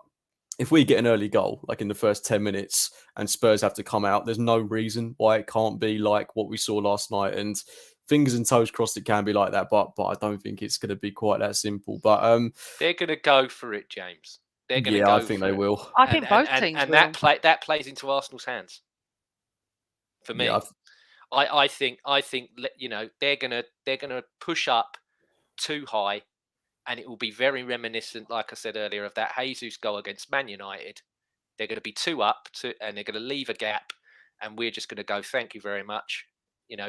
if we get an early goal, like in the first 10 minutes, and Spurs have to come out, there's no reason why it can't be like what we saw last night. And fingers and toes crossed it can be like that, but I don't think it's going to be quite that simple. But they're going to go for it, James. They're going to go. I think they will. I think both teams will. That plays into Arsenal's hands. For me, I think they're gonna push up too high, and it will be very reminiscent, like I said earlier, of that Jesus goal against Man United. They're going to be 2 up, and they're going to leave a gap, and we're just going to go, thank you very much,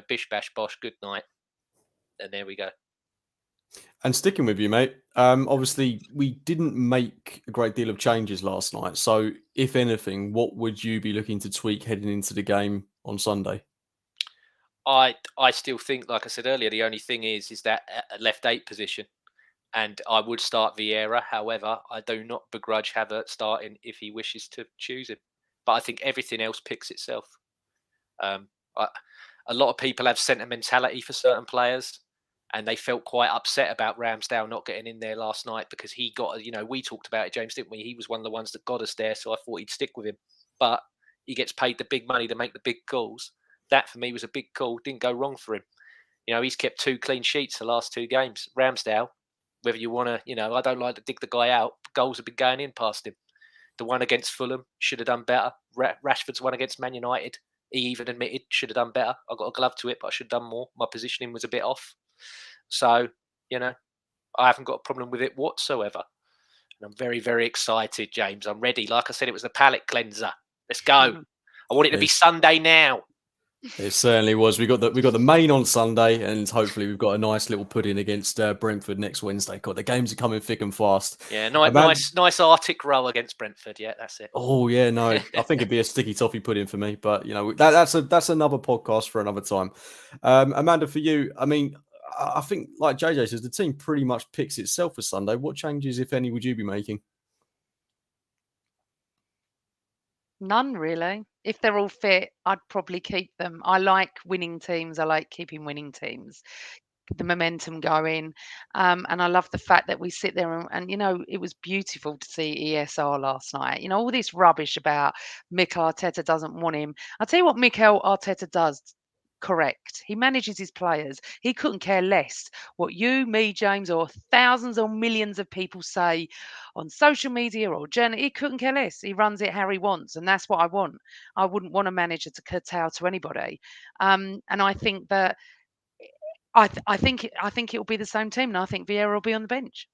bish bash bosh, good night, and there we go. And sticking with you, mate, obviously we didn't make a great deal of changes last night. So, if anything, what would you be looking to tweak heading into the game on Sunday? I still think, like I said earlier, the only thing is that left 8 position, and I would start Vieira. However, I do not begrudge Havertz starting if he wishes to choose him. But I think everything else picks itself. A lot of people have sentimentality for certain players, and they felt quite upset about Ramsdale not getting in there last night because he got, we talked about it, James, didn't we? He was one of the ones that got us there, so I thought he'd stick with him. But he gets paid the big money to make the big calls. That, for me, was a big call. Didn't go wrong for him. He's kept 2 clean sheets the last 2 games. Ramsdale, whether you want to, I don't like to dig the guy out. Goals have been going in past him. The one against Fulham should have done better. Rashford's one against Man United, he even admitted should have done better. I got a glove to it, but I should have done more. My positioning was a bit off. So, I haven't got a problem with it whatsoever. And I'm very, very excited, James. I'm ready. Like I said, it was the palate cleanser. Let's go. I want it to be Sunday now. It certainly was. We got the main on Sunday, and hopefully we've got a nice little pudding against Brentford next Wednesday. God, the games are coming thick and fast. Yeah, nice Arctic roll against Brentford. Yeah, that's it. Oh yeah, no, I think it'd be a sticky toffee pudding for me, but that's another podcast for another time. Amanda, for you, I mean, I think like JJ says, the team pretty much picks itself for Sunday. What changes, if any, would you be making? None, really. If they're all fit, I'd probably keep them. I like winning teams. I like keeping winning teams, the momentum going. And I love the fact that we sit there and it was beautiful to see ESR last night. All this rubbish about Mikel Arteta doesn't want him. I'll tell you what Mikel Arteta does correct. He manages his players. He couldn't care less what you, me, James, or thousands or millions of people say on social media or journal. He couldn't care less. He runs it how he wants, and that's what I want. I wouldn't want a manager to kowtow to anybody. And I think that I think it will be the same team, and I think Vieira will be on the bench.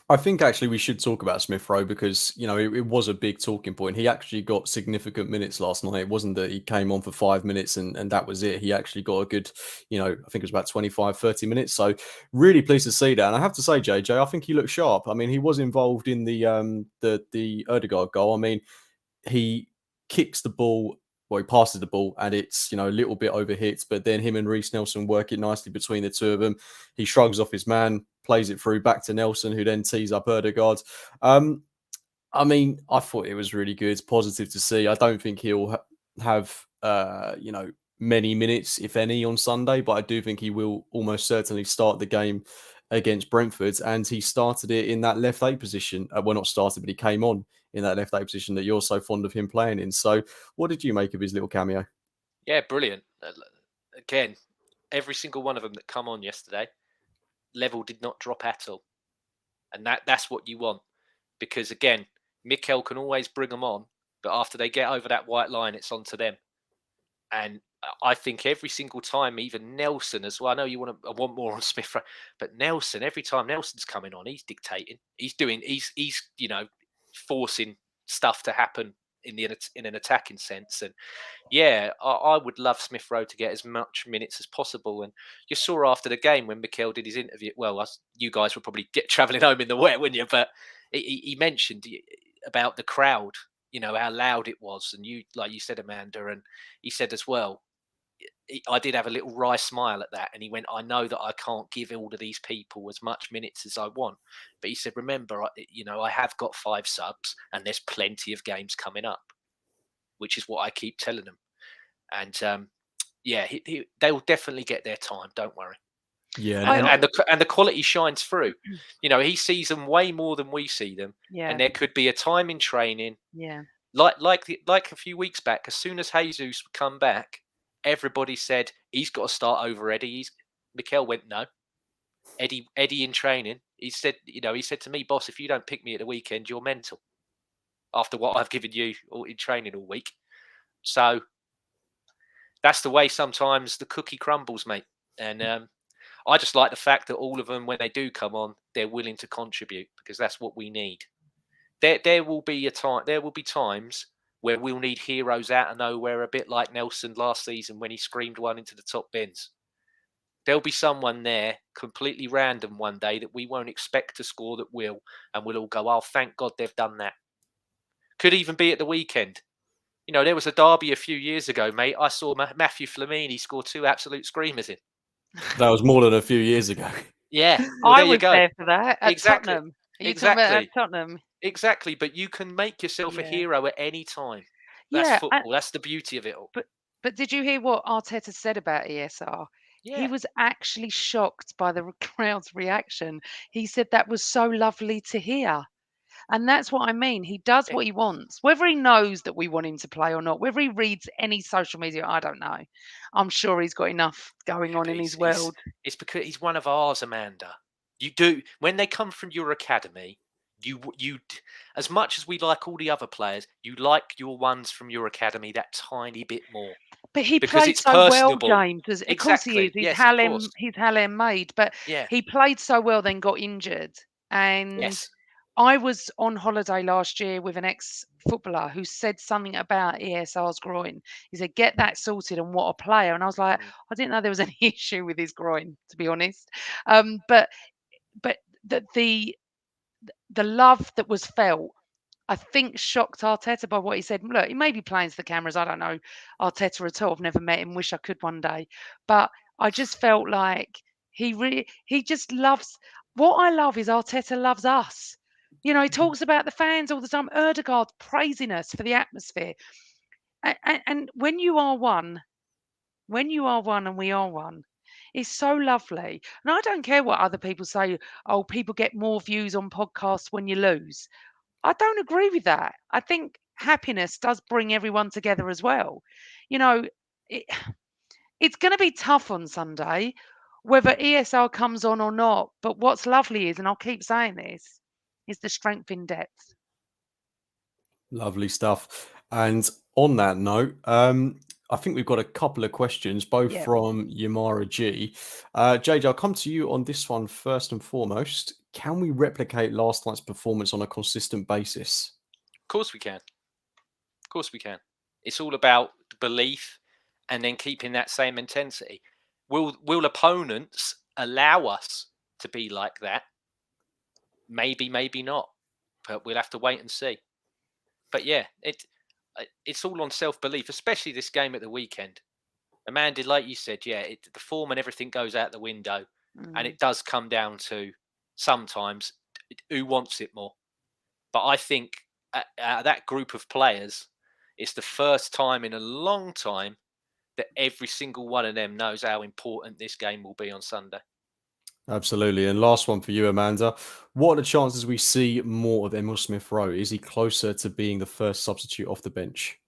I think actually we should talk about Smith Rowe because it was a big talking point. He actually got significant minutes last night. It wasn't that he came on for 5 minutes and that was it. He actually got a good, I think it was about 25, 30 minutes. So really pleased to see that. And I have to say, JJ, I think he looked sharp. I mean, he was involved in the Ødegaard goal. I mean, he kicks the ball. Well, he passes the ball and it's, a little bit overhit, but then him and Reece Nelson work it nicely between the two of them. He shrugs off his man, plays it through back to Nelson, who then tees up Ødegaard. I mean, I thought it was really good. It's positive to see. I don't think he'll have, many minutes, if any, on Sunday, but I do think he will almost certainly start the game against Brentford. And he started it in that left 8 position. Well, not started, but he came on in that left 8 position that you're so fond of him playing in. So what did you make of his little cameo? Yeah, brilliant. Again, every single one of them that come on yesterday, level did not drop at all. And that's what you want. Because again, Mikel can always bring them on, but after they get over that white line, it's on to them. And I think every single time, even Nelson as well. I know you want more on Smith, but Nelson, every time Nelson's coming on, he's dictating. He's forcing stuff to happen in an attacking sense. And yeah, I would love Smith Rowe to get as much minutes as possible. And you saw after the game when Mikel did his interview. Well, you guys were probably travelling home in the wet, wouldn't you? But he mentioned about the crowd. How loud it was, and like you said, Amanda, and he said as well. I did have a little wry smile at that, and he went, "I know that I can't give all of these people as much minutes as I want," but he said, "Remember, I have got 5 subs, and there's plenty of games coming up," which is what I keep telling them. And they will definitely get their time. Don't worry. Yeah, and the quality shines through. He sees them way more than we see them. Yeah. And there could be a time in training. Yeah. Like a few weeks back, as soon as Jesus would come back, everybody said he's got to start over Eddie. Mikel went, no. Eddie in training. He said to me, boss, if you don't pick me at the weekend, you're mental. After what I've given you in training all week. So that's the way sometimes the cookie crumbles, mate. And I just like the fact that all of them, when they do come on, they're willing to contribute, because that's what we need. There will be times where we'll need heroes out of nowhere, a bit like Nelson last season when he screamed one into the top bins. There'll be someone there, completely random one day, that we won't expect to score that will, and we'll all go, oh, thank God they've done that. Could even be at the weekend. You know, there was a derby a few years ago, mate. I saw Matthew Flamini score 2 absolute screamers in. That was more than a few years ago. Yeah, well, I there you was go. there for that at Exactly. Tottenham. Are you talking about at Tottenham? Exactly, but you can make yourself a Yeah. hero at any time. That's Yeah, football. That's the beauty of it all. But did you hear what Arteta said about ESR? He Yeah. was actually shocked by the crowd's reaction. He said that was so lovely to hear. And that's what I mean. He does what he wants. Whether he knows that we want him to play or not, whether he reads any social media, I don't know. I'm sure he's got enough going on in his world. It's because he's one of ours, Amanda. You do, when they come from your academy, you as much as we like all the other players, you like your ones from your academy that tiny bit more. But he Because played it's so personable. well, James. Of course he is. Exactly. Yes, of course. He's Hallam made. But Yeah. he played so well, then got injured. And Yes. I was on holiday last year with an ex-footballer who said something about ESR's groin. He said, get that sorted, and what a player. And I was like, I didn't know there was any issue with his groin, to be honest. But the love that was felt, I think, shocked Arteta by what he said. Look, he may be playing to the cameras. I don't know Arteta at all. I've never met him. Wish I could one day. But I just felt like he just loves. What I love is Arteta loves us. You know, he talks about the fans all the time. Erdegaard praising us for the atmosphere. And when you are one and we are one, it's so lovely. And I don't care what other people say. Oh, people get more views on podcasts when you lose. I don't agree with that. I think happiness does bring everyone together as well. You know, it's going to be tough on Sunday, whether ESR comes on or not. But what's lovely is, and I'll keep saying this, is the strength in depth. Lovely stuff. And on that note, I think we've got a couple of questions, both from Yamara G. JJ, I'll come to you on this one first and foremost. Can we replicate last night's performance on a consistent basis? Of course we can. Of course we can. It's all about belief and then keeping that same intensity. Will opponents allow us to be like that? Maybe, maybe not. But we'll have to wait and see. But yeah, it's all on self-belief, especially this game at the weekend. Amanda, like you said, the form and everything goes out the window. And it does come down to sometimes who wants it more. But I think that group of players, it's the first time in a long time that every single one of them knows how important this game will be on Sunday. Absolutely. And last one for you, Amanda. What are the chances we see more of Emil Smith-Rowe? Is he closer to being the first substitute off the bench?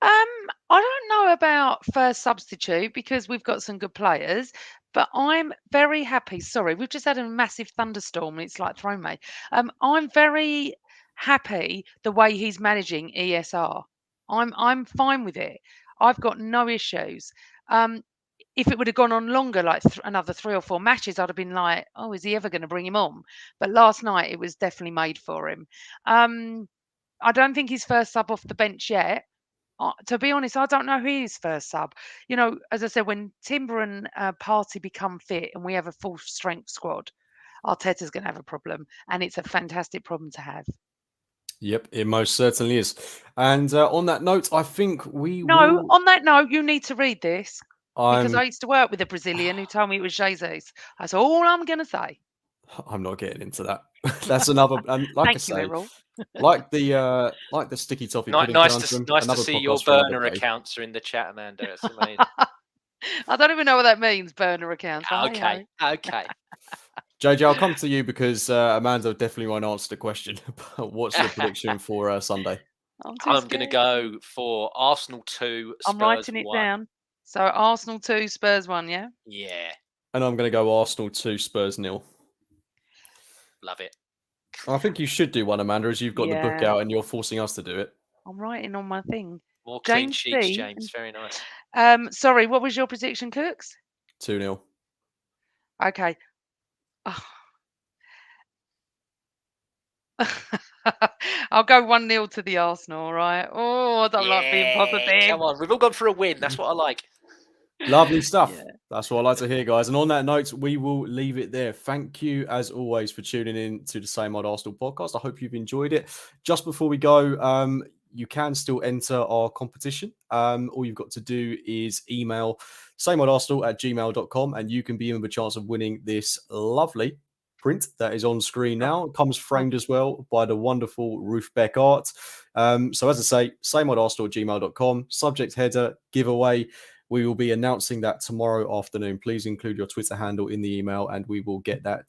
I don't know about first substitute because we've got some good players, but I'm very happy. Sorry, we've just had a massive thunderstorm and it's like thrown me. I'm very happy the way he's managing ESR. I'm fine with it. I've got no issues. If it would have gone on longer, like another 3 or 4 matches, I'd have been like, oh, is he ever going to bring him on? But last night it was definitely made for him. I don't think he's first sub off the bench yet. To be honest, I don't know who is first sub. You know, as I said, when Timber and Partey become fit and we have a full strength squad, Arteta's going to have a problem, and it's a fantastic problem to have. Yep, it most certainly is. And on that note, I think on that note, you need to read this because I I'm used to work with a Brazilian who told me it was Jesus. That's all I'm going to say. not getting into that. That's another, and like I say, like the sticky toffee pudding Nice conundrum, to see your burner accounts are in the chat, Amanda. It's amazing. I don't even know what that means, burner accounts. Okay. JJ, I'll come to you because Amanda definitely won't answer the question. What's your prediction for Sunday? I'm going to go for Arsenal 2, Spurs 1. I'm writing it down. So Arsenal 2, Spurs 1, yeah? Yeah. And I'm going to go Arsenal 2, Spurs 0. Love it. I think you should do one, Amanda, as you've got the book out and you're forcing us to do it. I'm writing on my thing. More clean James sheets, C. James. Very nice. Sorry, what was your prediction, Cooks? 2-0. Okay. Oh. I'll go 1-0 to the Arsenal, all right? Oh, I don't like being positive. Come on, we've all gone for a win. That's what I like. Lovely stuff. Yeah. That's what I like to hear, guys. And on that note, we will leave it there. Thank you, as always, for tuning in to the Same Old Arsenal podcast. I hope you've enjoyed it. Just before we go, you can still enter our competition. All you've got to do is email sameoldarsenal@gmail.com and you can be in with a chance of winning this lovely print that is on screen now. It comes framed as well by the wonderful Ruth Beck art. So as I say, sameoldarsenal@gmail.com, subject header, giveaway. We will be announcing that tomorrow afternoon. Please include your Twitter handle in the email and we will get that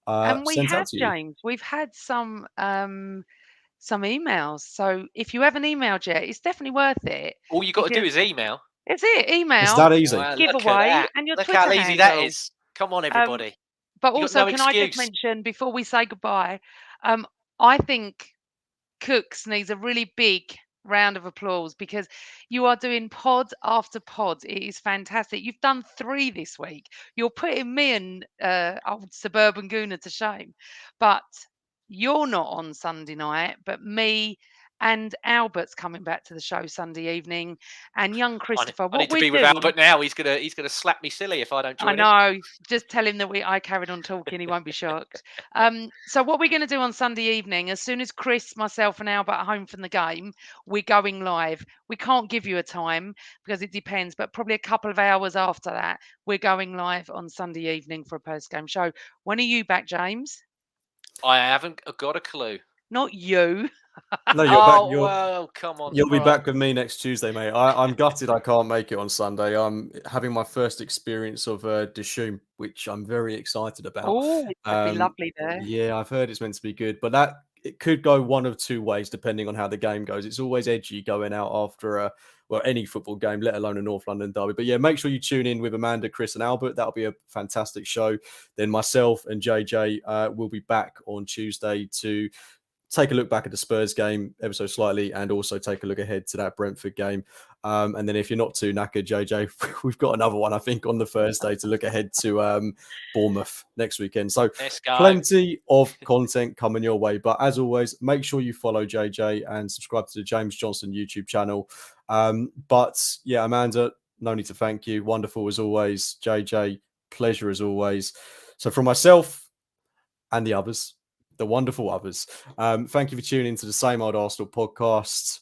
And we sent have, out to you. James, we've had some emails. So if you haven't emailed yet, it's definitely worth it. All you got to do is email. It's it. Email. It's that easy. Wow, Giveaway and your look Twitter how easy handle. that is. Come on, everybody. But You got also, no can I just excuse. mention before we say goodbye? I think Cooks needs a really big round of applause because you are doing pod after pod. It is fantastic. You've done 3 this week. You're putting me and old Suburban Gooner to shame. But you're not on Sunday night, but me and Albert's coming back to the show Sunday evening, and young Christopher. I What need to we're be with doing, Albert now. He's gonna slap me silly if I don't join I him. know. Just tell him that I carried on talking. He won't be shocked. So what we're going to do on Sunday evening, as soon as Chris, myself, and Albert are home from the game, we're going live. We can't give you a time because it depends, but probably a couple of hours after that, we're going live on Sunday evening for a post-game show. When are you back, James? I haven't got a clue. Not you. No, you're back. Well, come on. You'll be All back with me next Tuesday, mate. I'm gutted I can't make it on Sunday. I'm having my first experience of Dishoom, which I'm very excited about. Oh, it'd be lovely there. Yeah, I've heard it's meant to be good, but it could go one of 2 ways depending on how the game goes. It's always edgy going out after any football game, let alone a North London derby. But yeah, make sure you tune in with Amanda, Chris, and Albert. That'll be a fantastic show. Then myself and JJ will be back on Tuesday to take a look back at the Spurs game ever so slightly and also take a look ahead to that Brentford game. And then if you're not too knackered, JJ, we've got another one, I think, on the Thursday to look ahead to Bournemouth next weekend. So plenty of content coming your way. But as always, make sure you follow JJ and subscribe to the James Johnson YouTube channel. But yeah, Amanda, no need to thank you. Wonderful as always. JJ, pleasure as always. So from myself and the others, the wonderful others, thank you for tuning into the Same Old Arsenal podcast.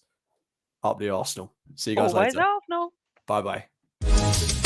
Up the Arsenal. See you guys Always later. Arsenal. Bye-bye.